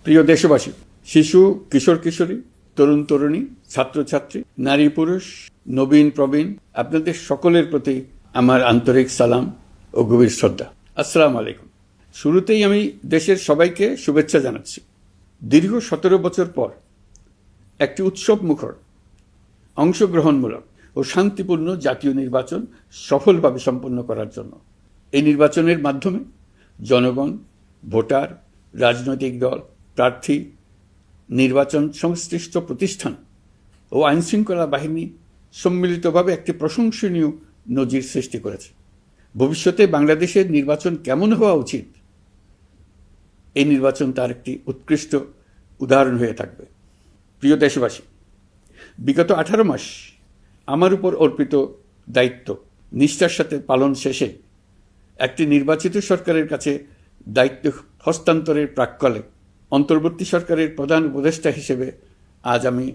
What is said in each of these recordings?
প্রিয় দেশবাসী, শিশু, কিশোর কিশোরী, তরুণ তরুণী, ছাত্রছাত্রী, নারী পুরুষ, নবীন প্রবীণ, আপনাদের সকলের প্রতি আমার আন্তরিক সালাম ও গভীর শ্রদ্ধা। আসসালামু আলাইকুম। শুরুতেই আমি দেশের সবাইকে শুভেচ্ছা জানাচ্ছি। দীর্ঘ 17 বছর পর একটি উৎসব মুখর, অংশগ্রহণমূলক ও শান্তিপূর্ণ জাতীয় নির্বাচন সফলভাবে সম্পন্ন করার জন্য এই নির্বাচনের মাধ্যমে জনগণ, ভোটার, রাজনৈতিক দল, প্রার্থী, নির্বাচন সংশ্লিষ্ট প্রতিষ্ঠান ও আইনশৃঙ্খলা বাহিনী সম্মিলিতভাবে একটি প্রশংসনীয় নজির সৃষ্টি করেছে। ভবিষ্যতে বাংলাদেশের নির্বাচন কেমন হওয়া উচিত, এই নির্বাচন তার একটি উৎকৃষ্ট উদাহরণ হয়ে থাকবে। প্রিয় দেশবাসী, বিগত 18 মাস আমার উপর অর্পিত দায়িত্ব নিষ্ঠার সাথে পালন শেষে একটি নির্বাচিত সরকারের কাছে দায়িত্ব হস্তান্তরের প্রাক্কালে অন্তর্বর্তী সরকারের প্রধান উপদেষ্টা হিসেবে আজ আমি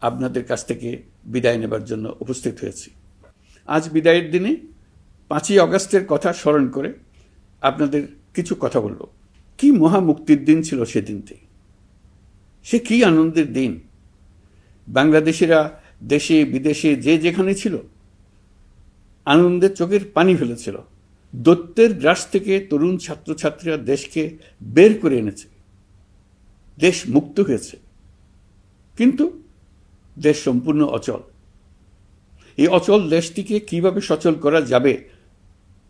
আপনাদের কাছ থেকে বিদায় নেবার জন্য উপস্থিত হয়েছি। আজ বিদায়ের দিনে 5ই অগাস্টের কথা স্মরণ করে আপনাদের কিছু কথা বলব। কি মহা মুক্তির দিন ছিল সেদিনটি, সে কি আনন্দের দিন। বাংলাদেশিরা দেশে বিদেশে যে যেখানে ছিল আনন্দের চোখের পানি ফেলেছিল। দৈত্যের গ্রাস থেকে তরুণ ছাত্রছাত্রীরা দেশকে বের করে এনেছে, দেশ মুক্ত হয়েছে। কিন্তু দেশ সম্পূর্ণ অচল। এই অচল দেশটিকে কিভাবে সচল করা যাবে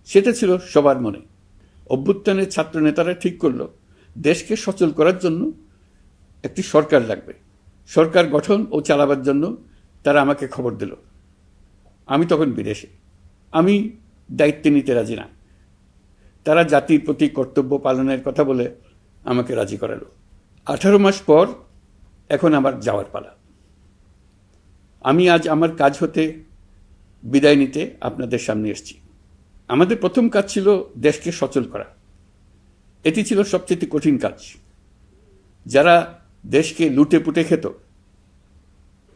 সেটা ছিল সবার মনে। অভ্যুত্থানের ছাত্র নেতারা ঠিক করল দেশকে সচল করার জন্য একটি সরকার লাগবে। সরকার গঠন ও চালাবার জন্য তারা আমাকে খবর দিল। আমি তখন বিদেশে, আমি দায়িত্ব নিতে রাজি না। তারা জাতির প্রতি কর্তব্য পালনের কথা বলে আমাকে রাজি করালো। 18 মাস পর এখন আমার যাওয়ার পালা। আমি আজ আমার কাজ হতে বিদায় নিতে আপনাদের সামনে এসেছি। আমাদের প্রথম কাজ ছিল দেশকে সচল করা। এটি ছিল সবচেয়ে কঠিন কাজ। যারা দেশকে লুটে পুটে খেত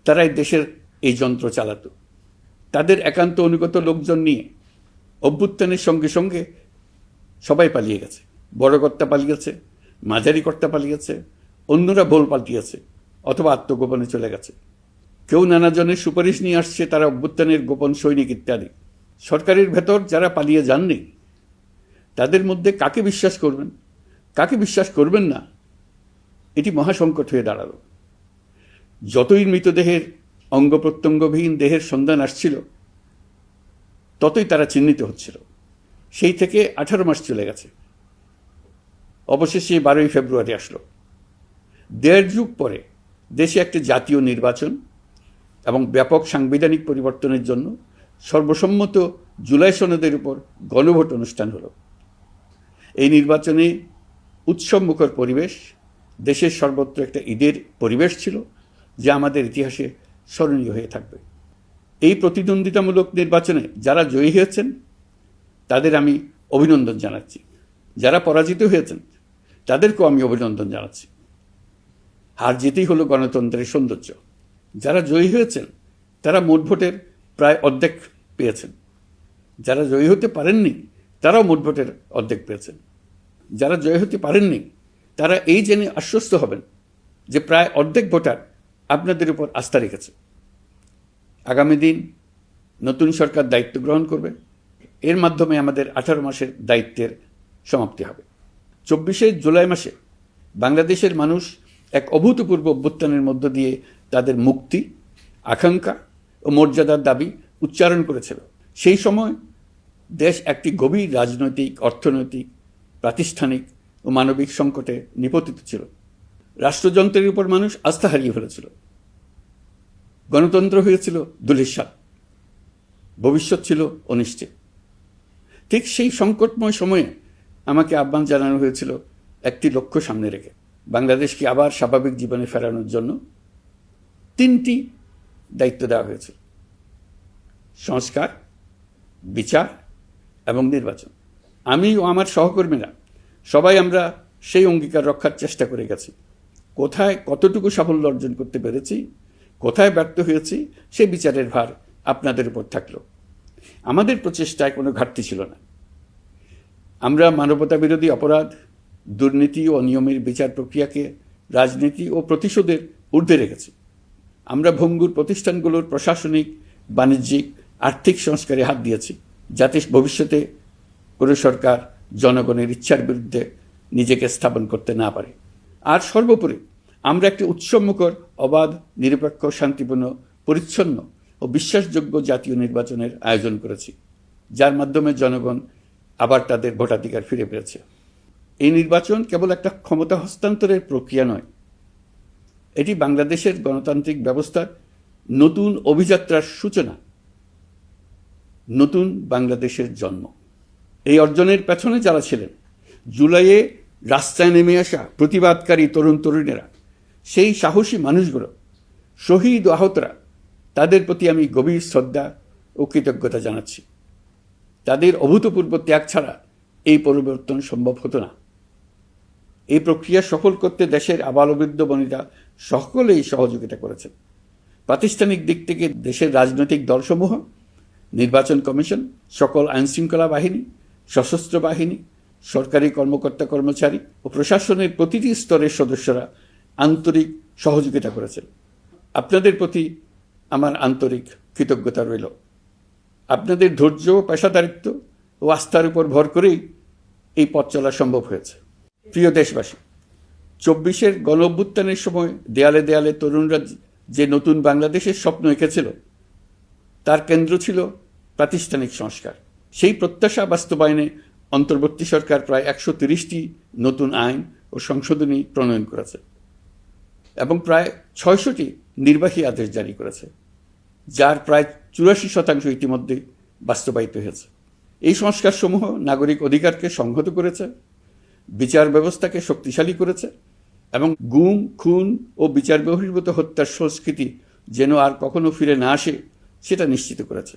তারাই দেশের এই যন্ত্র চালাতো। তাদের একান্ত অনুগত লোকজন নিয়ে অভ্যুত্থানের সঙ্গে সঙ্গে সবাই পালিয়ে গেছে। বড় কর্তা পালিয়েছে, মাঝারি কর্তা পালিয়েছে, অন্যরা ভোল পাল্টিয়েছে অথবা আত্মগোপনে চলে গেছে। কেউ নানাজনের সুপারিশ নিয়ে আসছে, তারা অভ্যুত্থানের গোপন সৈনিক ইত্যাদি। সরকারের ভেতর যারা পালিয়ে যাননি তাদের মধ্যে কাকে বিশ্বাস করবেন, কাকে বিশ্বাস করবেন না, এটি মহাসংকট হয়ে দাঁড়ালো। যতই মৃতদেহের অঙ্গ প্রত্যঙ্গবিহীন দেহের সন্ধান আসছিল ততই তারা চিহ্নিত হচ্ছিল। সেই থেকে 18 মাস চলে গেছে। অবশেষে 12ই ফেব্রুয়ারি আসলো। 1.5 যুগ পরে দেশে একটি জাতীয় নির্বাচন এবং ব্যাপক সাংবিধানিক পরিবর্তনের জন্য সর্বসম্মত জুলাই সনদের উপর গণভোট অনুষ্ঠান হলো। এই নির্বাচনে উৎসবমুখর পরিবেশ, দেশের সর্বত্র একটা ঈদের পরিবেশ ছিল যা আমাদের ইতিহাসে স্মরণীয় হয়ে থাকবে। এই প্রতিদ্বন্দ্বিতামূলক নির্বাচনে যারা জয়ী হয়েছেন তাদের আমি অভিনন্দন জানাচ্ছি। যারা পরাজিত হয়েছেন তাদেরকেও আমি অভিনন্দন জানাচ্ছি। হার জিতেই হলো গণতন্ত্রের সৌন্দর্য। যারা জয়ী হয়েছেন তারা মোট ভোটের প্রায় অর্ধেক পেয়েছেন। যারা জয়ী হতে পারেননি তারাও মোট ভোটের অর্ধেক পেয়েছেন। যারা জয়ী হতে পারেননি তারা এই জেনে আশ্বস্ত হবেন যে প্রায় অর্ধেক ভোটার আপনাদের উপর আস্থা রেখেছে। আগামী দিন নতুন সরকার দায়িত্ব গ্রহণ করবে। এর মাধ্যমে আমাদের 18 মাসের দায়িত্বের সমাপ্তি হবে। 24শে জুলাই মাসে বাংলাদেশের মানুষ এক অভূতপূর্ব অভ্যুত্থানের মধ্য দিয়ে তাদের মুক্তি, আকাঙ্ক্ষা ও মর্যাদার দাবি উচ্চারণ করেছিল। সেই সময় দেশ একটি গভীর রাজনৈতিক, অর্থনৈতিক, প্রাতিষ্ঠানিক ও মানবিক সংকটে নিপতিত ছিল। রাষ্ট্রযন্ত্রের উপর মানুষ আস্থা হারিয়ে ফেলেছিল। গণতন্ত্র হয়েছিল ধূলিসাৎ, ভবিষ্যৎ ছিল অনিশ্চিত। ঠিক সেই সংকটময় সময়ে আমাকে আহ্বান জানানো হয়েছিল একটি লক্ষ্য সামনে রেখে বাংলাদেশকে আবার স্বাভাবিক জীবনে ফেরানোর জন্য 3টি দায়িত্ব দেওয়া হয়েছিল: সংস্কার, বিচার এবং নির্বাচন। আমি ও আমার সহকর্মীরা সবাই আমরা সেই অঙ্গীকার রক্ষার চেষ্টা করে গেছি। কোথায় কতটুকু সাফল্য অর্জন করতে পেরেছি, কোথায় ব্যর্থ হয়েছি, সে বিচারের ভার আপনাদের উপর থাকলো। আমাদের প্রচেষ্টায় কোনো ঘাটতি ছিল না। আমরা মানবতা বিরোধী অপরাধ, দুর্নীতি ও অনিয়মের বিচার প্রক্রিয়াকে রাজনীতি ও প্রতিশোধের ঊর্ধ্বে রেখেছি। আমরা ভঙ্গুর প্রতিষ্ঠানগুলোর প্রশাসনিক, বাণিজ্যিক, আর্থিক সংস্কারে হাত দিয়েছি, যাতে ভবিষ্যতে কোনো সরকার জনগণের ইচ্ছার বিরুদ্ধে নিজেকে স্থাপন করতে না পারে। আর সর্বোপরি আমরা একটি উৎসবমুখর, অবাধ, নিরপেক্ষ, শান্তিপূর্ণ, পরিচ্ছন্ন ও বিশ্বাসযোগ্য জাতীয় নির্বাচনের আয়োজন করেছি, যার মাধ্যমে জনগণ আবার তাদের ভোটাধিকার ফিরে পেয়েছে। এই নির্বাচন কেবল একটা ক্ষমতা হস্তান্তরের প্রক্রিয়া নয়, এটি বাংলাদেশের গণতান্ত্রিক ব্যবস্থার নতুন অভিযাত্রার সূচনা, নতুন বাংলাদেশের জন্ম। এই অর্জনের পেছনে যারা ছিলেন, জুলাইয়ে রাস্তায় নেমে আসা প্রতিবাদকারী তরুণ তরুণীরা, সেই সাহসী মানুষগুলো, শহীদ ও আহতরা, তাদের প্রতি আমি গভীর শ্রদ্ধা ও কৃতজ্ঞতা জানাচ্ছি। তাদের অভূতপূর্ব ত্যাগ ছাড়া এই পরিবর্তন সম্ভব হতো না। এই প্রক্রিয়া সফল করতে দেশের আবালবৃদ্ধ বনিতা সকলেই সহযোগিতা করেছেন। প্রাতিষ্ঠানিক দিক থেকে দেশের রাজনৈতিক দলসমূহ, নির্বাচন কমিশন, সকল আইনশৃঙ্খলা বাহিনী, সশস্ত্র বাহিনী, সরকারি কর্মকর্তা কর্মচারী ও প্রশাসনের প্রতিটি স্তরের সদস্যরা আন্তরিক সহযোগিতা করেছেন। আপনাদের প্রতি আমার আন্তরিক কৃতজ্ঞতা রইল। আপনাদের ধৈর্য, পেশাদারিত্ব ও আস্থার উপর ভর করেই এই পথ চলা সম্ভব হয়েছে। প্রিয় দেশবাসী, 24-এর গণঅভ্যুত্থানের সময় দেয়ালে দেয়ালে তরুণরা যে নতুন বাংলাদেশের স্বপ্ন এঁকেছিল, তার কেন্দ্র ছিল প্রাতিষ্ঠানিক সংস্কার। সেই প্রত্যাশা বাস্তবায়নে অন্তর্বর্তী সরকার প্রায় 130টি নতুন আইন ও সংশোধনী প্রণয়ন করেছে এবং প্রায় 600টি নির্বাহী আদেশ জারি করেছে, যার প্রায় 84% ইতিমধ্যে বাস্তবায়িত হয়েছে। এই সংস্কারসমূহ নাগরিক অধিকারকে সংহত করেছে, বিচার ব্যবস্থাকে শক্তিশালী করেছে এবং গুম, খুন ও বিচার বহির্ভূত হত্যার সংস্কৃতি যেন আর কখনো ফিরে না আসে সেটা নিশ্চিত করেছে।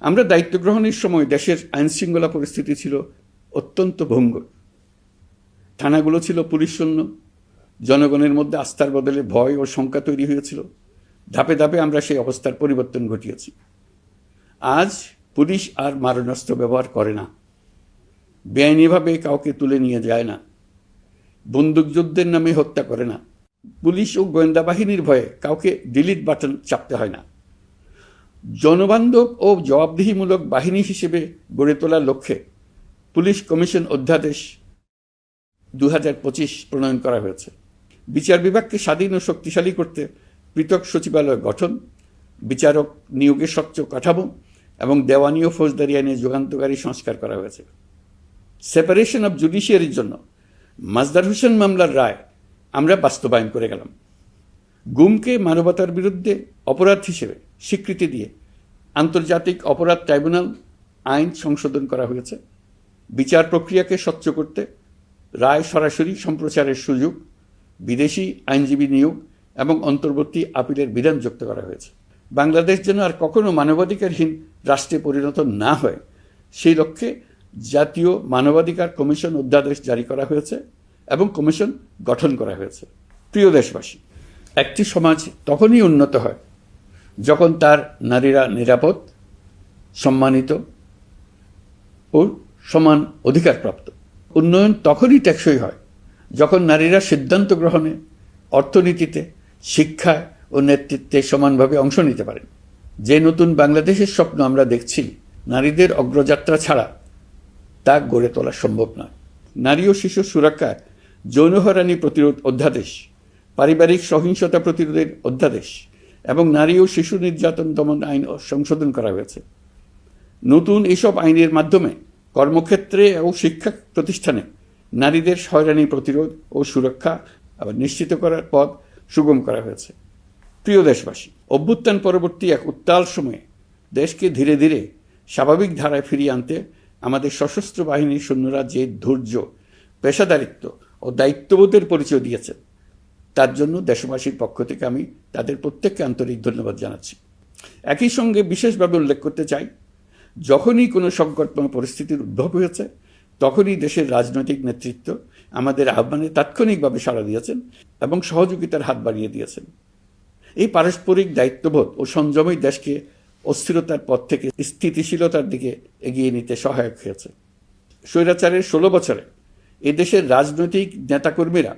আমরা দায়িত্ব গ্রহণের সময় দেশের আইনশৃঙ্খলা পরিস্থিতি ছিল অত্যন্ত ভঙ্গুর। থানাগুলো ছিল পুলিশশূন্য, জনগণের মধ্যে আস্থার বদলে ভয় ও শঙ্কা তৈরি হয়েছিল। ধাপে ধাপে আমরা সেই অবস্থার পরিবর্তন ঘটিয়েছি। আজ পুলিশ আর মারণাস্ত্র ব্যবহার করে না, বেআইনিভাবে কাউকে তুলে নিয়ে যায় না, বন্দুকযুদ্ধের নামে হত্যা করে না, পুলিশ ও গোয়েন্দা বাহিনীর ভয়ে কাউকে ডিলিট বাটন চাপতে হয় না। জনবান্ধব ও জবাবদিহিমূলক বাহিনী হিসেবে গড়ে তোলার লক্ষ্যে পুলিশ কমিশন অধ্যাদেশ 2025 প্রণয়ন করা হয়েছে। বিচার বিভাগকে স্বাধীন ও শক্তিশালী করতে পৃথক সচিবালয় গঠন, বিচারক নিয়োগের স্বচ্ছ কাঠামো এবং দেওয়ানি ও ফৌজদারি আইনে যুগান্তকারী সংস্কার করা হয়েছে। সেপারেশন অব জুডিশিয়ারির জন্য মাজদার হোসেন মামলার রায় আমরা বাস্তবায়ন করে গেলাম। গুমকে মানবতার বিরুদ্ধে অপরাধ হিসেবে স্বীকৃতি দিয়ে আন্তর্জাতিক অপরাধ ট্রাইব্যুনাল আইন সংশোধন করা হয়েছে। বিচার প্রক্রিয়াকে স্বচ্ছ করতে রায় সরাসরি সম্প্রচারের সুযোগ, বিদেশি আইনজীবী নিয়োগ এবং অন্তর্বর্তী আপিলের বিধান যুক্ত করা হয়েছে। বাংলাদেশ যেন আর কখনো মানবাধিকারহীন রাষ্ট্রে পরিণত না হয়, সেই লক্ষ্যে জাতীয় মানবাধিকার কমিশন অধ্যাদেশ জারি করা হয়েছে এবং কমিশন গঠন করা হয়েছে। প্রিয় দেশবাসী, একটি সমাজ তখনই উন্নত হয় যখন তার নারীরা নিরাপদ, সম্মানিত ও সমান অধিকারপ্রাপ্ত। উন্নয়ন তখনই টেকসই হয় যখন নারীরা সিদ্ধান্ত গ্রহণে, অর্থনীতিতে, শিক্ষায় ও নেতৃত্বে সমানভাবে অংশ নিতে পারেন। যে নতুন বাংলাদেশের স্বপ্ন আমরা দেখছি, নারীদের অগ্রযাত্রা ছাড়া তা গড়ে তোলা সম্ভব নয়। নারী ও শিশু সুরক্ষায় যৌন হয়রানি প্রতিরোধ অধ্যাদেশ, পারিবারিক সহিংসতা প্রতিরোধের অধ্যাদেশ এবং নারী ও শিশু নির্যাতন দমন আইন সংশোধন করা হয়েছে। নতুন এসব আইনের মাধ্যমে কর্মক্ষেত্রে ও শিক্ষা প্রতিষ্ঠানে নারীদের হয়রানি প্রতিরোধ ও সুরক্ষা আবার নিশ্চিত করার পথ সুগম করা হয়েছে। প্রিয় দেশবাসী, অভ্যুত্থান পরবর্তী এক উত্তাল সময়ে দেশকে ধীরে ধীরে স্বাভাবিক ধারায় ফিরিয়ে আনতে আমাদের সশস্ত্র বাহিনীর সৈন্যরা যে ধৈর্য, পেশাদারিত্ব ও দায়িত্ববোধের পরিচয় দিয়েছেন, তার জন্য দেশবাসীর পক্ষ থেকে আমি তাদের প্রত্যেককে আন্তরিক ধন্যবাদ জানাচ্ছি। একই সঙ্গে বিশেষভাবে উল্লেখ করতে চাই, যখনই কোনো সংকটময় পরিস্থিতির উদ্ভব হয়েছে, তখনই দেশের রাজনৈতিক নেতৃত্ব আমাদের আহ্বানে তাৎক্ষণিকভাবে সাড়া দিয়েছেন এবং সহযোগিতার হাত বাড়িয়ে দিয়েছেন। এই পারস্পরিক দায়িত্ববোধ ও সংযমই দেশকে অস্থিরতার পথ থেকে স্থিতিশীলতার দিকে এগিয়ে নিতে সহায়ক হয়েছে। স্বৈরাচারের 16 বছরে এদেশের রাজনৈতিক নেতাকর্মীরা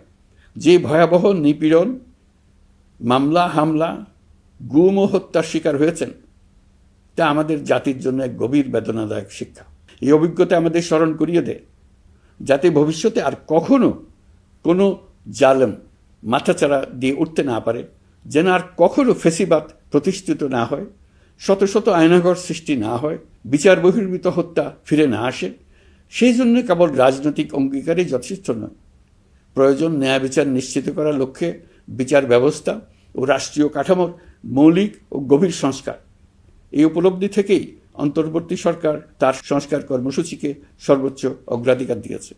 যে ভয়াবহ নিপীড়ন, মামলা হামলা, গুম ও হত্যার শিকার হয়েছেন, তা আমাদের জাতির জন্য এক গভীর বেদনাদায়ক শিক্ষা। এই অভিজ্ঞতা আমাদের স্মরণ করিয়ে দেয়, যাতে ভবিষ্যতে আর কখনো কোনো জালেম মাথাচাড়া দিয়ে উঠতে না পারে, যেন আর কখনো ফেসিবাদ প্রতিষ্ঠিত না হয়, শত শত আয়নাঘর সৃষ্টি না হয়, বিচার বহির্ভূত হত্যা ফিরে না আসে। সেই জন্য কেবল রাজনৈতিক অঙ্গীকারই যথেষ্ট নয়, প্রয়োজন ন্যায় বিচার নিশ্চিত করার লক্ষ্যে বিচার ব্যবস্থা ও রাষ্ট্রীয় কাঠামোর মৌলিক ও গভীর সংস্কার। এই উপলব্ধি থেকেই অন্তর্বর্তী সরকার তার সংস্কার কর্মসূচিকে সর্বোচ্চ অগ্রাধিকার দিয়েছে।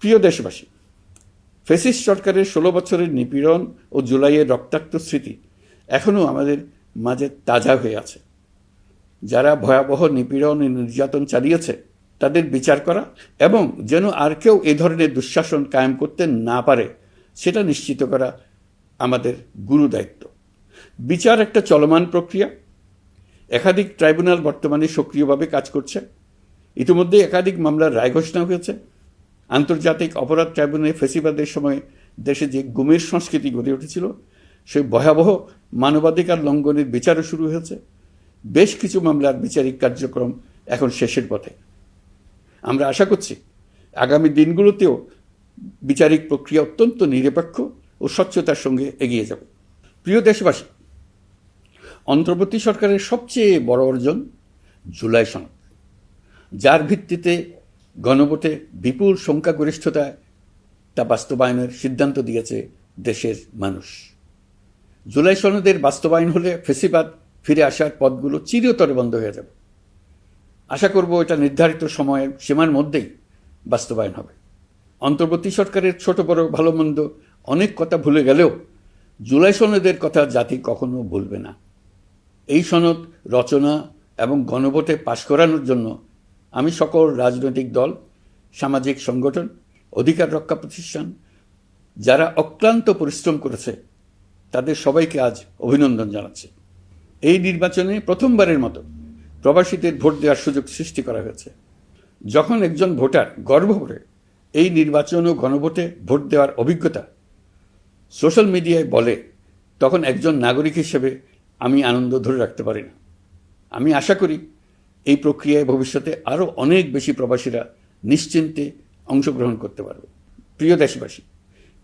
প্রিয় দেশবাসী, ফ্যাসিস্ট সরকারের 16 বছরের নিপীড়ন ও জুলাইয়ের রক্তাক্ত স্মৃতি এখনও আমাদের মাঝে তাজা হয়ে আছে। যারা ভয়াবহ নিপীড়ন ও নির্যাতন চালিয়েছে তাদের বিচার করা এবং যেন আর কেউ এ ধরনের দুঃশাসন কায়েম করতে না পারে সেটা নিশ্চিত করা আমাদের গুরু দায়িত্ব। বিচার একটা চলমান প্রক্রিয়া। একাধিক ট্রাইব্যুনাল বর্তমানে সক্রিয়ভাবে কাজ করছে। ইতিমধ্যে একাধিক মামলার রায় ঘোষণা হয়েছে। আন্তর্জাতিক অপরাধ ট্রাইব্যুনালে ফেসিবাদের সময় দেশে যে গুমের সংস্কৃতি গড়ে উঠেছিল, সেই ভয়াবহ মানবাধিকার লঙ্ঘনের বিচারও শুরু হয়েছে। বেশ কিছু মামলার বিচারিক কার্যক্রম এখন শেষের পথে। আমরা আশা করছি আগামী দিনগুলোতেও বিচারিক প্রক্রিয়া অত্যন্ত নিরপেক্ষ ও স্বচ্ছতার সঙ্গে এগিয়ে যাবে। প্রিয় দেশবাসী, অন্তর্বর্তী সরকারের সবচেয়ে বড় অর্জন জুলাই সনদ, যার ভিত্তিতে গণভোটে বিপুল সংখ্যাগরিষ্ঠতায় তা বাস্তবায়নের সিদ্ধান্ত দিয়েছে দেশের মানুষ। জুলাই সনদের বাস্তবায়ন হলে ফেসিবাদ ফিরে আসার পথগুলো চিরতরে বন্ধ হয়ে যাবে। আশা করব এটা নির্ধারিত সময়ের সীমার মধ্যেই বাস্তবায়ন হবে। অন্তর্বর্তী সরকারের ছোট বড় ভালো মন্দ অনেক কথা ভুলে গেলেও জুলাই সনদের কথা জাতি কখনো ভুলবে না। এই সনদ রচনা এবং গণভোটে পাশ করানোর জন্য আমি সকল রাজনৈতিক দল, সামাজিক সংগঠন, অধিকার রক্ষা প্রতিষ্ঠান যারা অক্লান্ত পরিশ্রম করেছে তাদের সবাইকে আজ অভিনন্দন জানাচ্ছি। এই নির্বাচনে প্রথমবারের মতো প্রবাসীদের ভোট দেওয়ার সুযোগ সৃষ্টি করা হয়েছে। যখন একজন ভোটার গর্ব করে এই নির্বাচন ও গণভোটে ভোট দেওয়ার অভিজ্ঞতা সোশ্যাল মিডিয়ায় বলে, তখন একজন নাগরিক হিসেবে আমি আনন্দ ধরে রাখতে পারি না। আমি আশা করি এই প্রক্রিয়ায় ভবিষ্যতে আরও অনেক বেশি প্রবাসীরা নিশ্চিন্তে অংশগ্রহণ করতে পারবে। প্রিয় দেশবাসী,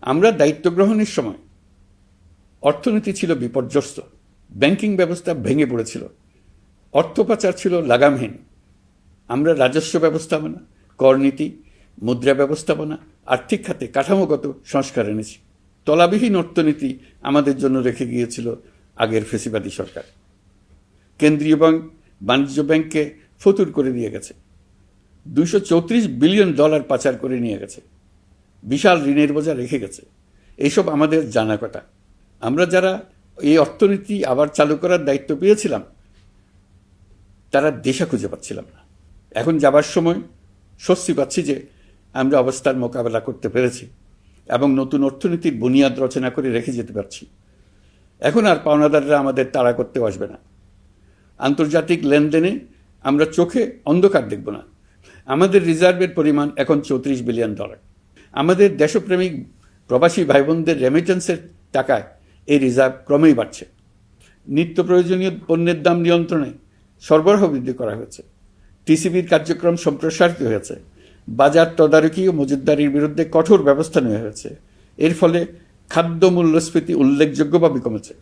আমরা দায়িত্ব গ্রহণের সময় অর্থনীতি ছিল বিপর্যস্ত, ব্যাংকিং ব্যবস্থা ভেঙে পড়েছিল, অর্থ পাচার ছিল লাগামহীন। আমরা রাজস্ব ব্যবস্থাপনা, করনীতি, মুদ্রা ব্যবস্থাপনা, আর্থিক খাতে কাঠামোগত সংস্কার এনেছি। তলাবিহীন অর্থনীতি আমাদের জন্য রেখে গিয়েছিল আগের ফেসিবাদী সরকার। কেন্দ্রীয় ব্যাংক বাণিজ্য ব্যাংককে ফতুর করে দিয়ে গেছে, $234 বিলিয়ন পাচার করে নিয়ে গেছে, বিশাল ঋণের বোঝা রেখে গেছে। এইসব আমাদের জানা কথা। আমরা যারা এই অর্থনীতি আবার চালু করার দায়িত্ব পেয়েছিলাম তারা দিশা খুঁজে পাচ্ছিলাম না। এখন যাবার সময় স্বস্তি পাচ্ছি যে আমরা অবস্থার মোকাবেলা করতে পেরেছি এবং নতুন অর্থনীতির বুনিয়াদ রচনা করে রেখে যেতে পারছি। এখন আর পাওনাদাররা আমাদের তাড়া করতে আসবে না। আন্তর্জাতিক লেনদেনে আমরা চোখে অন্ধকার দেখব না। আমাদের রিজার্ভের পরিমাণ এখন $34 বিলিয়ন। আমাদের দেশপ্রেমিক প্রবাসী ভাই বোনদের রেমিটেন্সের টাকায় এই রিজার্ভ ক্রমেই বাড়ছে। নিত্য প্রয়োজনীয় পণ্যের দাম নিয়ন্ত্রণে সরবরাহ বৃদ্ধি করা হয়েছে। টিসিবির কার্যক্রম সম্প্রসারিত হয়েছে। বাজার তদারকি ও মজুতদারির বিরুদ্ধে কঠোর ব্যবস্থা নেওয়া হয়েছে। এর ফলে খাদ্য মূল্যস্ফীতি উল্লেখযোগ্যভাবে কমেছে।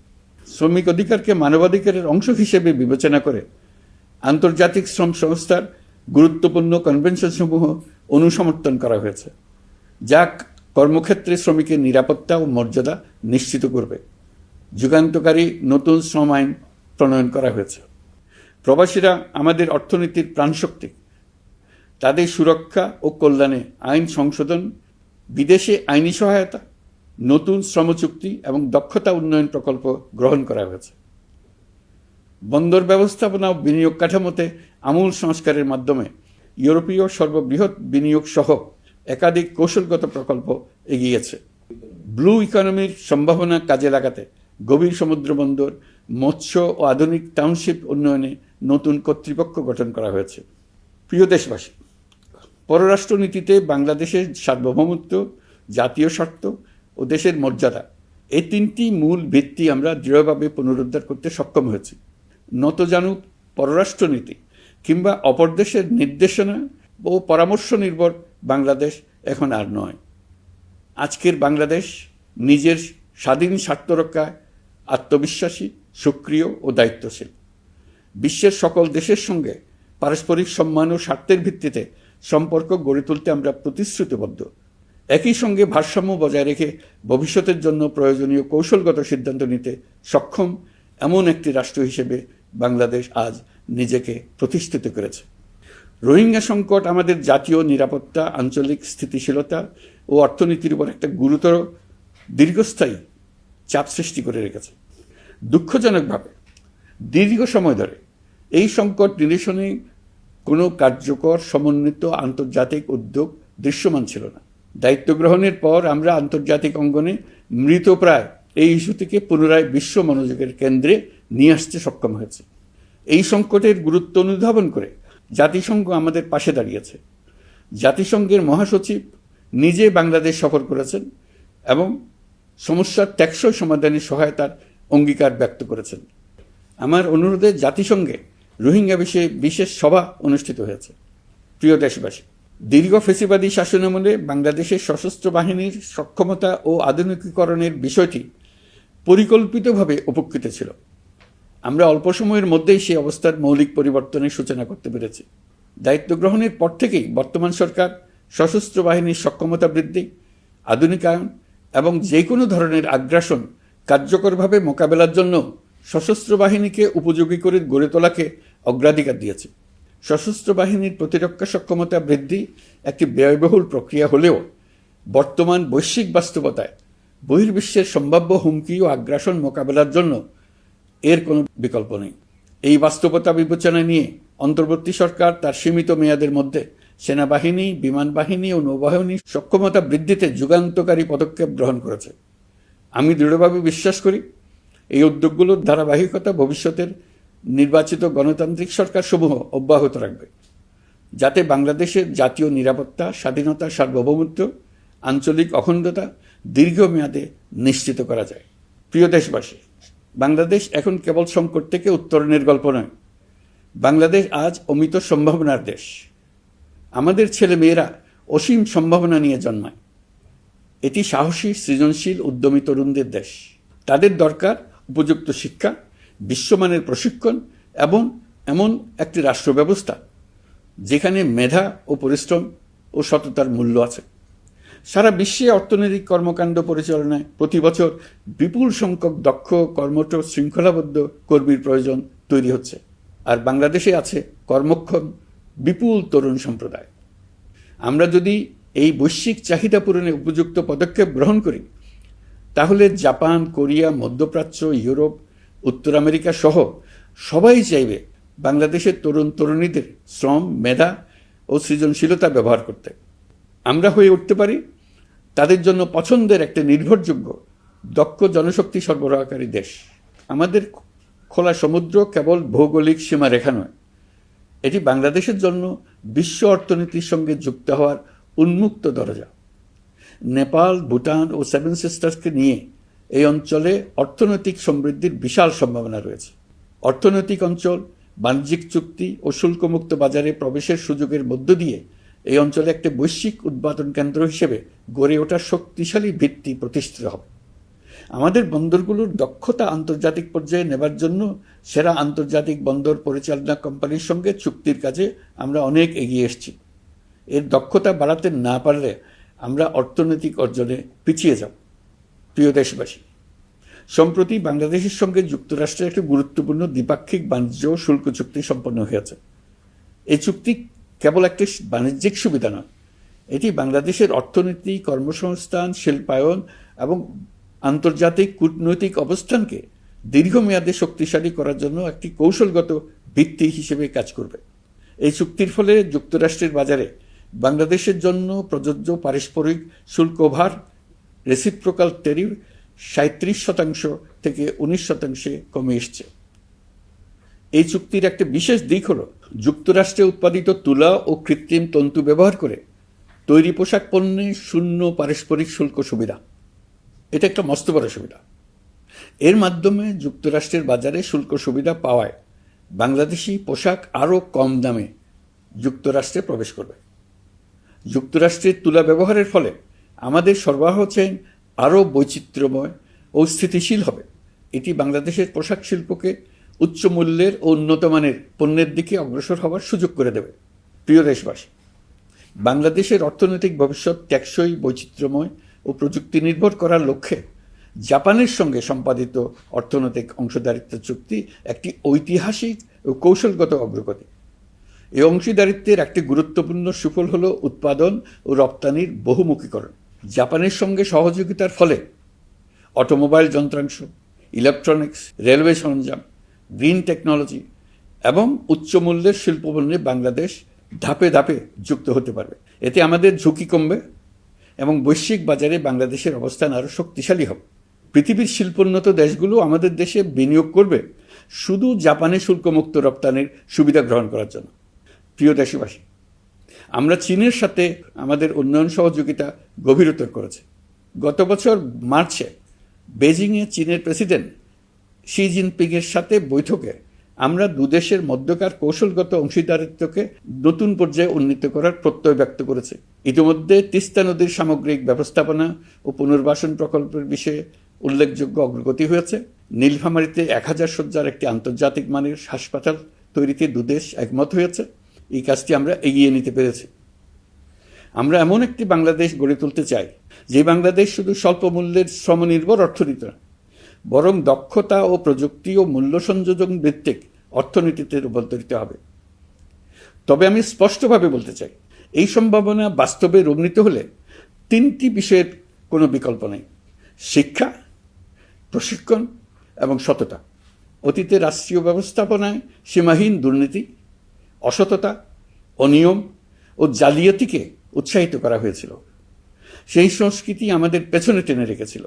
শ্রমিক অধিকারকে মানবাধিকারের অংশ হিসেবে বিবেচনা করে আন্তর্জাতিক শ্রম সংস্থার গুরুত্বপূর্ণ কনভেনশনসমূহ অনুসমর্থন করা হয়েছে, যা কর্মক্ষেত্রে শ্রমিকের নিরাপত্তা ও মর্যাদা নিশ্চিত করবে। যুগান্তকারী নতুন শ্রম আইন প্রণয়ন করা হয়েছে। প্রবাসীরা আমাদের অর্থনীতির প্রাণশক্তি। তাদের সুরক্ষা ও কল্যাণে আইন সংশোধন, বিদেশে আইনি সহায়তা, নতুন শ্রমচুক্তি এবং দক্ষতা উন্নয়ন প্রকল্প গ্রহণ করা হয়েছে। বন্দর ব্যবস্থাপনা ও বিনিয়োগ কাঠামোতে আমূল সংস্কারের মাধ্যমে ইউরোপীয় সর্ববৃহৎ বিনিয়োগ সহ একাধিক কৌশলগত প্রকল্প এগিয়েছে। ব্লু ইকোনমির সম্ভাবনা কাজে লাগাতে গভীর সমুদ্র বন্দর, মৎস্য ও আধুনিক টাউনশিপ উন্নয়নে নতুন কর্তৃপক্ষ গঠন করা হয়েছে। প্রিয় দেশবাসী, পররাষ্ট্রনীতিতে বাংলাদেশের সার্বভৌমত্ব, জাতীয় স্বার্থ ও দেশের মর্যাদা, এই তিনটি মূল ভিত্তি আমরা দৃঢ়ভাবে পুনরুদ্ধার করতে সক্ষম হয়েছি। নতজানু পররাষ্ট্রনীতি কিংবা অপর দেশের নির্দেশনা ও পরামর্শ নির্ভর বাংলাদেশ এখন আর নয়। আজকের বাংলাদেশ নিজের স্বাধীন স্বার্থ রক্ষায় আত্মবিশ্বাসী, সক্রিয় ও দায়িত্বশীল। বিশ্বের সকল দেশের সঙ্গে পারস্পরিক সম্মান ও স্বার্থের ভিত্তিতে সম্পর্ক গড়ে তুলতে আমরা প্রতিশ্রুতিবদ্ধ। একই সঙ্গে ভারসাম্য বজায় রেখে ভবিষ্যতের জন্য প্রয়োজনীয় কৌশলগত সিদ্ধান্ত নিতে সক্ষম এমন একটি রাষ্ট্র হিসেবে বাংলাদেশ আজ নিজেকে প্রতিষ্ঠিত করেছে। রোহিঙ্গা সংকট আমাদের জাতীয় নিরাপত্তা, আঞ্চলিক স্থিতিশীলতা ও অর্থনীতির উপর একটা গুরুতর দীর্ঘস্থায়ী চাপ সৃষ্টি করে রেখেছে। দুঃখজনকভাবে দীর্ঘ সময় ধরে এই সংকট নিরসনে কোনো কার্যকর সমন্বিত আন্তর্জাতিক উদ্যোগ দৃশ্যমান ছিল না। দায়িত্ব গ্রহণের পর আমরা আন্তর্জাতিক অঙ্গনে মৃতপ্রায় এই ইস্যুটিকে পুনরায় বিশ্ব মনোযোগের কেন্দ্রে নিয়ে আসতে সক্ষম হয়েছে। এই সংকটের গুরুত্ব অনুধাবন করে জাতিসংঘ আমাদের পাশে দাঁড়িয়েছে। জাতিসংঘের মহাসচিব নিজে বাংলাদেশ সফর করেছেন এবং সমস্যার টেকসই সমাধানে সহায়তার অঙ্গীকার ব্যক্ত করেছেন। আমার অনুরোধে জাতিসংঘে রোহিঙ্গা বিষয়ে বিশেষ সভা অনুষ্ঠিত হয়েছে। প্রিয় দেশবাসী, দীর্ঘ ফেসিবাদী শাসনামলে বাংলাদেশের সশস্ত্র বাহিনীর সক্ষমতা ও আধুনিকীকরণের বিষয়টি পরিকল্পিতভাবে উপেক্ষিত ছিল। আমরা অল্প সময়ের মধ্যেই সেই অবস্থার মৌলিক পরিবর্তনের সূচনা করতে পেরেছি। দায়িত্ব গ্রহণের পর থেকেই বর্তমান সরকার সশস্ত্র বাহিনীর সক্ষমতা বৃদ্ধি, আধুনিকায়ন এবং যে কোনো ধরনের আগ্রাসন কার্যকরভাবে মোকাবেলার জন্য সশস্ত্র বাহিনীকে উপযোগী করে গড়ে তোলাকে অগ্রাধিকার দিয়েছে। সশস্ত্র বাহিনীর প্রতিরক্ষা সক্ষমতা বৃদ্ধি একটি ব্যয়বহুল প্রক্রিয়া হলেও বর্তমান বৈশ্বিক বাস্তবতায় বহির্বিশ্বের সম্ভাব্য হুমকি ও আগ্রাসন মোকাবেলার জন্য এর কোনো বিকল্প নেই। এই বাস্তবতা বিবেচনায় নিয়ে অন্তর্বর্তী সরকার তার সীমিত মেয়াদের মধ্যে সেনাবাহিনী, বিমান বাহিনী ও নৌবাহিনীর সক্ষমতা বৃদ্ধিতে যুগান্তকারী পদক্ষেপ গ্রহণ করেছে। আমি দৃঢ়ভাবে বিশ্বাস করি এই উদ্যোগগুলোর ধারাবাহিকতা ভবিষ্যতের নির্বাচিত গণতান্ত্রিক সরকারসমূহ অব্যাহত রাখবে, যাতে বাংলাদেশের জাতীয় নিরাপত্তা, স্বাধীনতা, সার্বভৌমত্ব, আঞ্চলিক অখণ্ডতা দীর্ঘমেয়াদে নিশ্চিত করা যায়। প্রিয় দেশবাসী, বাংলাদেশ এখন কেবল সংকট থেকে উত্তরণের গল্প নয়। বাংলাদেশ আজ অমিত সম্ভাবনার দেশ। আমাদের ছেলেমেয়েরা অসীম সম্ভাবনা নিয়ে জন্মায়। এটি সাহসী, সৃজনশীল, উদ্যমী তরুণদের দেশ। তাদের দরকার উপযুক্ত শিক্ষা, বিশ্বমানের প্রশিক্ষণ এবং এমন একটি রাষ্ট্র ব্যবস্থা যেখানে মেধা ও পরিশ্রম ও সততার মূল্য আছে। সারা বিশ্বে অর্থনৈতিক কর্মকাণ্ড পরিচালনায় প্রতি বছর বিপুল সংখ্যক দক্ষ, কর্মঠ, শৃঙ্খলাবদ্ধ কর্মীর প্রয়োজন তৈরি হচ্ছে, আর বাংলাদেশে আছে কর্মক্ষম বিপুল তরুণ সম্প্রদায়। আমরা যদি এই বৈশ্বিক চাহিদা পূরণে উপযুক্ত পদক্ষেপ গ্রহণ করি, তাহলে জাপান, কোরিয়া, মধ্যপ্রাচ্য, ইউরোপ, উত্তর আমেরিকা সহ সবাই চাইবে বাংলাদেশের তরুণ তরুণীদের শ্রম, মেধা ও সৃজনশীলতা ব্যবহার করতে। আমরা হয়ে উঠতে পারি তাদের জন্য পছন্দের একটা নির্ভরযোগ্য, দক্ষ জনশক্তি সরবরাহকারী দেশ। আমাদের খোলা সমুদ্র কেবল ভৌগোলিক সীমারেখা নয়, এটি বাংলাদেশের জন্য বিশ্ব অর্থনীতির সঙ্গে যুক্ত হওয়ার উন্মুক্ত দরজা। নেপাল, ভুটান ও সেভেন সিস্টার্সকে নিয়ে এই অঞ্চলে অর্থনৈতিক সমৃদ্ধির বিশাল সম্ভাবনা রয়েছে। অর্থনৈতিক অঞ্চল, বাণিজ্যিক চুক্তি ও শুল্কমুক্ত বাজারে প্রবেশের সুযোগের মধ্য দিয়ে এই অঞ্চলে একটি বৈশ্বিক উৎপাদন কেন্দ্র হিসেবে গড়ে ওঠার শক্তিশালী ভিত্তি প্রতিষ্ঠিত হবে। আমাদের বন্দরগুলোর দক্ষতা আন্তর্জাতিক পর্যায়ে নেবার জন্য সেরা আন্তর্জাতিক বন্দর পরিচালনা কোম্পানির সঙ্গে চুক্তির কাজে আমরা অনেক এগিয়ে এসেছি। এর দক্ষতা বাড়াতে না পারলে আমরা অর্থনৈতিক অর্জনে পিছিয়ে যাব। প্রিয় দেশবাসী, সম্প্রতি বাংলাদেশের সঙ্গে যুক্তরাষ্ট্রের একটি গুরুত্বপূর্ণ দ্বিপাক্ষিক বাণিজ্য ও শুল্ক চুক্তি সম্পন্ন হয়েছে। এই চুক্তি কেবল একটি বাণিজ্যিক সুবিধা নয়, এটি বাংলাদেশের অর্থনীতি, কর্মসংস্থান, শিল্পায়ন এবং আন্তর্জাতিক কূটনৈতিক অবস্থানকে দীর্ঘমেয়াদে শক্তিশালী করার জন্য একটি কৌশলগত ভিত্তি হিসেবে কাজ করবে। এই চুক্তির ফলে যুক্তরাষ্ট্রের বাজারে বাংলাদেশের জন্য প্রযোজ্য পারস্পরিক শুল্কভার রেসিপ্রোকাল ট্যারিফ 37% থেকে 19% কমে এসছে। এই চুক্তির একটা বিশেষ দিক হল যুক্তরাষ্ট্রে উৎপাদিত তুলা ও কৃত্রিম তন্তু ব্যবহার করে তৈরি পোশাক পণ্যে শূন্য পারস্পরিক শুল্ক সুবিধা। এটা একটা মস্ত বড় সুবিধা। এর মাধ্যমে যুক্তরাষ্ট্রের বাজারে শুল্ক সুবিধা পাওয়ায় বাংলাদেশি পোশাক আরও কম দামে যুক্তরাষ্ট্রে প্রবেশ করবে। যুক্তরাষ্ট্রের তুলা ব্যবহারের ফলে আমাদের সরবরাহ চেইন আরও বৈচিত্র্যময় ও স্থিতিশীল হবে। এটি বাংলাদেশের পোশাক শিল্পকে উচ্চ মূল্যের ও উন্নত মানের পণ্যের দিকে অগ্রসর হওয়ার সুযোগ করে দেবে। প্রিয় দেশবাসী, বাংলাদেশের অর্থনৈতিক ভবিষ্যৎ টেকসই, বৈচিত্র্যময় ও প্রযুক্তি নির্ভর করার লক্ষ্যে জাপানের সঙ্গে সম্পাদিত অর্থনৈতিক অংশীদারিত্ব চুক্তি একটি ঐতিহাসিক ও কৌশলগত অগ্রগতি। এই অংশীদারিত্বের একটি গুরুত্বপূর্ণ সুফল হল উৎপাদন ও রপ্তানির বহুমুখীকরণ। জাপানের সঙ্গে সহযোগিতার ফলে অটোমোবাইল যন্ত্রাংশ, ইলেকট্রনিক্স, রেলওয়ে সরঞ্জাম, গ্রিন টেকনোলজি এবং উচ্চমূল্যের শিল্পপণ্যে বাংলাদেশ ধাপে ধাপে যুক্ত হতে পারবে। এতে আমাদের ঝুঁকি কমবে এবং বৈশ্বিক বাজারে বাংলাদেশের অবস্থান আরও শক্তিশালী হবে। পৃথিবীর শিল্পোন্নত দেশগুলো আমাদের দেশে বিনিয়োগ করবে শুধু জাপানে শুল্কমুক্ত রপ্তানির সুবিধা গ্রহণ করার জন্য। প্রিয় দেশবাসী, আমরা চীনের সাথে আমাদের উন্নয়ন সহযোগিতা গভীরতর করেছি। গত বছর মার্চে বেজিংয়ে চীনের প্রেসিডেন্ট শি জিনপিংয়ের সাথে বৈঠকে আমরা দুদেশের মধ্যকার কৌশলগত অংশীদারিত্বকে নতুন পর্যায়ে উন্নীত করার প্রত্যয় ব্যক্ত করেছে। ইতিমধ্যে তিস্তা নদীর সামগ্রিক ব্যবস্থাপনা ও পুনর্বাসন প্রকল্পের বিষয়ে উল্লেখযোগ্য অগ্রগতি হয়েছে। নীলফামারীতে 1000 শয্যার একটি আন্তর্জাতিক মানের হাসপাতাল তৈরিতে দুদেশ একমত হয়েছে। এই কাজটি আমরা এগিয়ে নিতে পেরেছি। আমরা এমন একটি বাংলাদেশ গড়ে তুলতে চাই যে বাংলাদেশ শুধু স্বল্প মূল্যের শ্রমনির্ভর অর্থনীতি নয়, বরং দক্ষতা ও প্রযুক্তি ও মূল্য সংযোজন ভিত্তিক অর্থনীতিতে রূপান্তরিত হবে। তবে আমি স্পষ্টভাবে বলতে চাই, এই সম্ভাবনা বাস্তবে রূপান্তরিত হলে 3টি বিষয়ের কোনো বিকল্প নেই: শিক্ষা, প্রশিক্ষণ এবং সততা। অতীতে রাষ্ট্রীয় ব্যবস্থাপনায় সীমাহীন দুর্নীতি, অসততা, অনিয়ম ও জালিয়াতিকে উৎসাহিত করা হয়েছিল। সেই সংস্কৃতি আমাদের পেছনে টেনে রেখেছিল,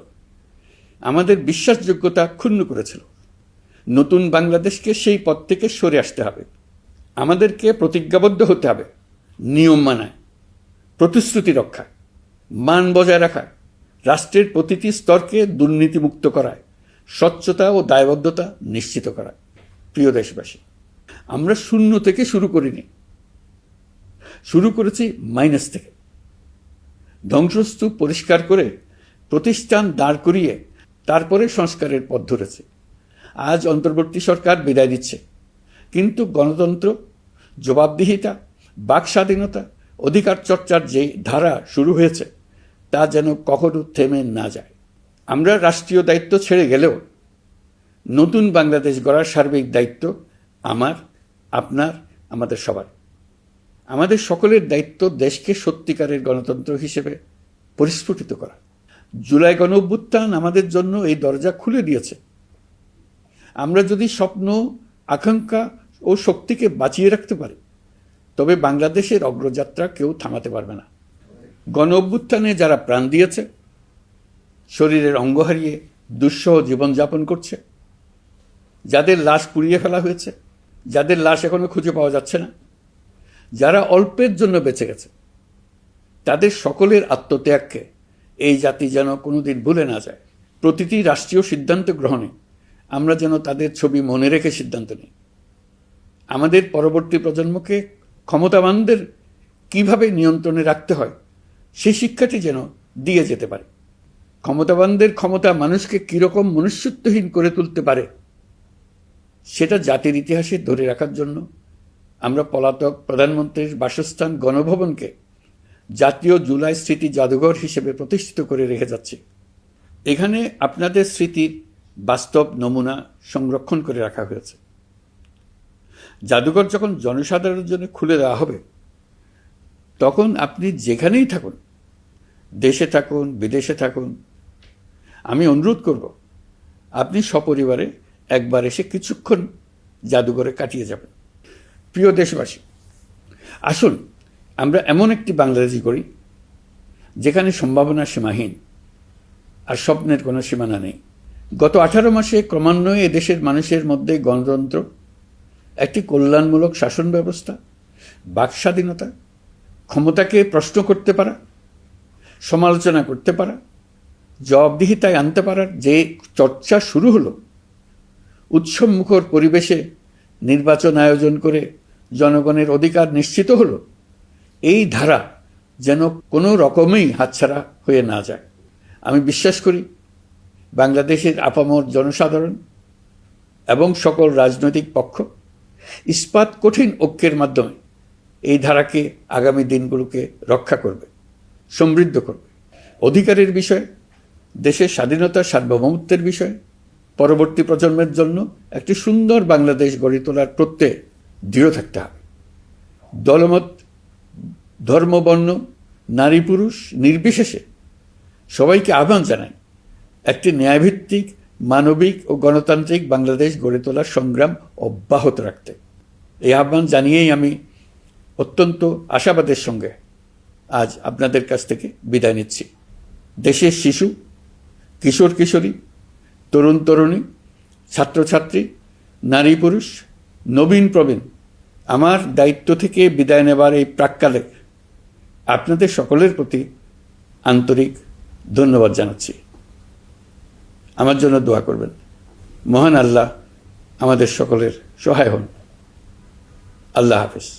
আমাদের বিশ্বাসযোগ্যতা ক্ষুণ্ণ করেছিল। নতুন বাংলাদেশকে সেই পথ থেকে সরে আসতে হবে। আমাদেরকে প্রতিজ্ঞাবদ্ধ হতে হবে নিয়ম মানায়, প্রতিশ্রুতি রক্ষা, মান বজায় রাখা, রাষ্ট্রের প্রতিটি স্তরকে দুর্নীতিমুক্ত করায়, স্বচ্ছতা ও দায়বদ্ধতা নিশ্চিত করা। প্রিয় দেশবাসী, আমরা শূন্য থেকে শুরু করিনি, শুরু করেছি মাইনাস থেকে। ধ্বংসস্তূপ পরিষ্কার করে প্রতিষ্ঠান দাঁড় করিয়ে তারপরে সংস্কারের পথ ধরেছে। আজ অন্তর্বর্তী সরকার বিদায় দিচ্ছে, কিন্তু গণতন্ত্র, জবাবদিহিতা, বাক স্বাধীনতা, অধিকার চর্চার যে ধারা শুরু হয়েছে তা যেন কখনো থেমে না যায়। আমরা রাষ্ট্রীয় দায়িত্ব ছেড়ে গেলেও নতুন বাংলাদেশ গড়ার সার্বিক দায়িত্ব আমার, আপনার, আমাদের সবার। আমাদের সকলের দায়িত্ব দেশকে সত্যিকারের গণতন্ত্র হিসেবে পরিস্ফুটিত করা। জুলাই গণঅভ্যুত্থান আমাদের জন্য এই দরজা খুলে দিয়েছে। আমরা যদি স্বপ্ন, আকাঙ্ক্ষা ও শক্তিকে বাঁচিয়ে রাখতে পারি, তবে বাংলাদেশের অগ্রযাত্রা কেউ থামাতে পারবে না। গণঅভ্যুত্থানে যারা প্রাণ দিয়েছে, শরীরের অঙ্গ হারিয়ে দুঃসহ জীবনযাপন করছে, যাদের লাশ পুড়িয়ে ফেলা হয়েছে, যাদের লাশ এখনো খুঁজে পাওয়া যাচ্ছে না, যারা অল্পের জন্য বেঁচে গেছে, তাদের সকলের আত্মত্যাগকে এই জাতি যেন কোনোদিন ভুলে না যায়। প্রতিটি রাষ্ট্রীয় সিদ্ধান্ত গ্রহণে আমরা যেন তাদের ছবি মনে রেখে সিদ্ধান্ত নিই। আমাদের পরবর্তী প্রজন্মকে ক্ষমতাবানদের কিভাবে নিয়ন্ত্রণে রাখতে হয় সেই শিক্ষাটি যেন দিয়ে যেতে পারে। ক্ষমতাবানদের ক্ষমতা মানুষকে কীরকম মনুষ্যত্বহীন করে তুলতে পারে সেটা জাতির ইতিহাসে ধরে রাখার জন্য আমরা পলাতক প্রধানমন্ত্রীর বাসস্থান গণভবনকে জাতীয় জুলাই স্মৃতি জাদুঘর হিসেবে প্রতিষ্ঠিত করে রেখে যাচ্ছি। এখানে আপনাদের স্মৃতির বাস্তব নমুনা সংরক্ষণ করে রাখা হয়েছে। জাদুঘর যখন জনসাধারণের জন্য খুলে দেওয়া হবে, তখন আপনি যেখানেই থাকুন, দেশে থাকুন, বিদেশে থাকুন, আমি অনুরোধ করব আপনি সপরিবারে একবার এসে কিছুক্ষণ জাদুঘরে কাটিয়ে যাবেন। প্রিয় দেশবাসী, আসুন আমরা এমন একটি বাংলাদেশ করি যেখানে সম্ভাবনা সীমাহীন আর স্বপ্নের কোনো সীমানা নেই। গত 18 মাসে ক্রমান্বয়ে এদেশের মানুষের মধ্যে গণতন্ত্র, একটি কল্যাণমূলক শাসন ব্যবস্থা, বাক স্বাধীনতা, ক্ষমতাকে প্রশ্ন করতে পারা, সমালোচনা করতে পারা, জবাবদিহিতায় আনতে পারার যে চর্চা শুরু হলো, উৎসবমুখর পরিবেশে নির্বাচন আয়োজন করে জনগণের অধিকার নিশ্চিত হলো, এই ধারা যেন কোনো রকমেই হাতছাড়া হয়ে না যায়। আমি বিশ্বাস করি বাংলাদেশের আপামর জনসাধারণ এবং সকল রাজনৈতিক পক্ষ ইস্পাত কঠিন ঐক্যের মাধ্যমে এই ধারাকে আগামী দিনগুলোকে রক্ষা করবে, সমৃদ্ধ করবে। অধিকারের বিষয়ে, দেশের স্বাধীনতা সার্বভৌমত্বের বিষয়ে পরবর্তী প্রজন্মের জন্য একটি সুন্দর বাংলাদেশ গড়ে তোলার প্রত্যয়ে দৃঢ় থাকতে হবে। দলমত, ধর্ম, বর্ণ, নারী পুরুষ নির্বিশেষে সবাইকে আহ্বান জানাই একটি ন্যায়ভিত্তিক, মানবিক ও গণতান্ত্রিক বাংলাদেশ গড়ে তোলার সংগ্রাম অব্যাহত রাখতে। এই আহ্বান জানিয়েই আমি অত্যন্ত আশাবাদের সঙ্গে আজ আপনাদের কাছ থেকে বিদায় নিচ্ছি। দেশের শিশু, কিশোর কিশোরী, তরুণ তরুণী, ছাত্রছাত্রী, নারী পুরুষ, নবীন প্রবীণ, আমার দায়িত্ব থেকে বিদায় নেবার এই প্রাক্কালে আপনাদের সকলের প্রতি আন্তরিক ধন্যবাদ জানাচ্ছি। আমার জন্য দোয়া করবেন। মহান আল্লাহ আমাদের সকলের সহায় হন। আল্লাহ হাফেজ।